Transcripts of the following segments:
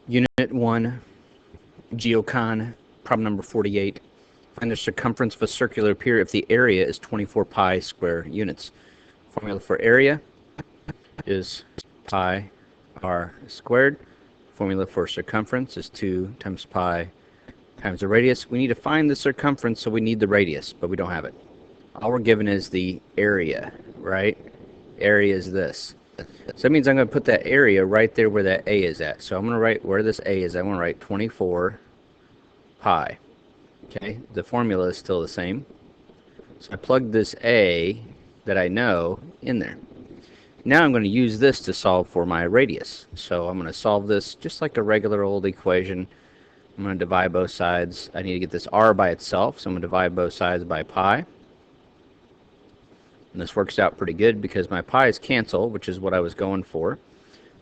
Unit 1, GeoCon, problem number 48. Find the circumference of a circular pier if the area is 24 pi square units. Formula for area is pi r squared. Formula for circumference is 2 times pi times the radius. We need to find the circumference, so we need the radius, but we don't have it. All we're given is the area, right? Area is this. So that means I'm going to put that area right there where that A is at. So I'm going to write where this A is. I'm going to write 24 pi. Okay, the formula is still the same. So I plug this A that I know in there. Now I'm going to use this to solve for my radius. So I'm going to solve this just like a regular old equation. I'm going to divide both sides. I need to get this r by itself, so I'm going to divide both sides by pi. And this works out pretty good because my pi's cancel, which is what I was going for.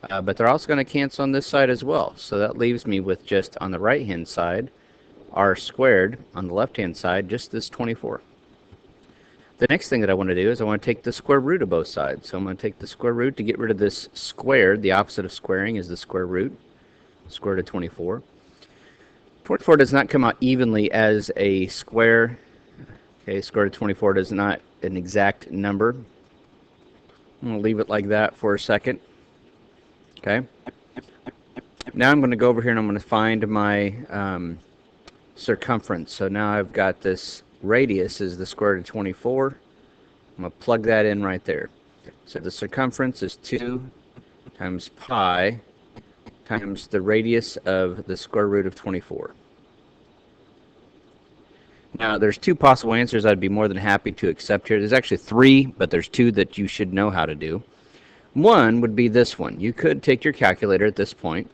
But they're also going to cancel on this side as well. So that leaves me with just on the right-hand side, r squared. On the left-hand side, just this 24. The next thing that I want to do is I want to take the square root of both sides. So I'm going to take the square root to get rid of this squared. The opposite of squaring is the square root. Square root of 24. 24 does not come out evenly as a square. Okay, square root of 24 does not an exact number. I'm going to leave it like that for a second. Okay. Now I'm going to go over here and I'm going to find my circumference. So now I've got this radius is the square root of 24. I'm going to plug that in right there. So the circumference is 2 times pi times the radius of the square root of 24. Now, there's two possible answers I'd be more than happy to accept here. There's actually 3, but there's 2 that you should know how to do. One would be this one. You could take your calculator at this point.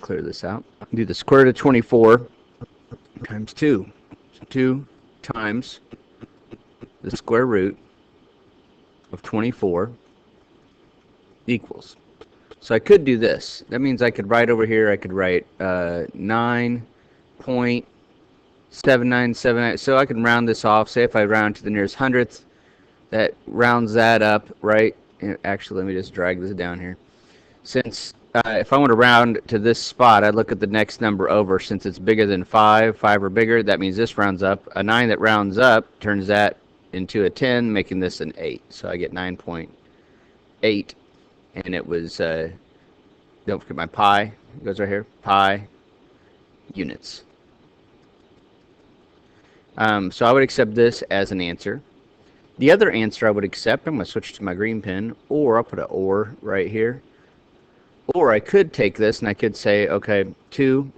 Clear this out. Do the square root of 24 times 2. 2 times the square root of 24 equals. So I could do this. That means I could write over here, I could write 9.7979. So I can round this off. Say if I round to the nearest hundredth, that rounds that up, right? Actually, let me just drag this down here. Since if I want to round to this spot, I look at the next number over. Since it's bigger than 5 or bigger, that means this rounds up. A 9 that rounds up turns that into a 10, making this an 8. So I get 9.8. And it was, don't forget my pi, it goes right here, pi units. So I would accept this as an answer. The other answer I would accept, I'm going to switch to my green pen, or I'll put an or right here. Or I could take this and I could say, okay, 2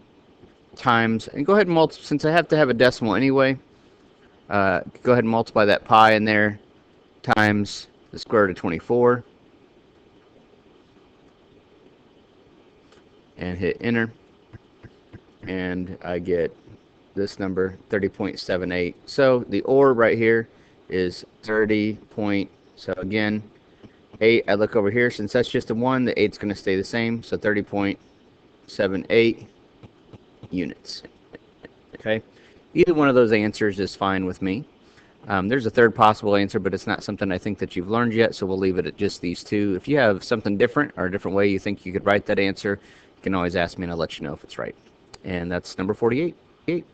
times, and go ahead and multiply, since I have to have a decimal anyway, go ahead and multiply that pi in there times the square root of 24. And hit enter, and I get this number, 30.78. So the or right here is 30 point, so again 8. I look over here, since that's just a 1, the 8's going to stay the same, so 30.78 units. Okay, either one of those answers is fine with me. There's a third possible answer, but it's not something I think that you've learned yet, so we'll leave it at just these two. If you have something different or a different way you think you could write that answer, you can always ask me and I'll let you know if it's right. And that's number 48.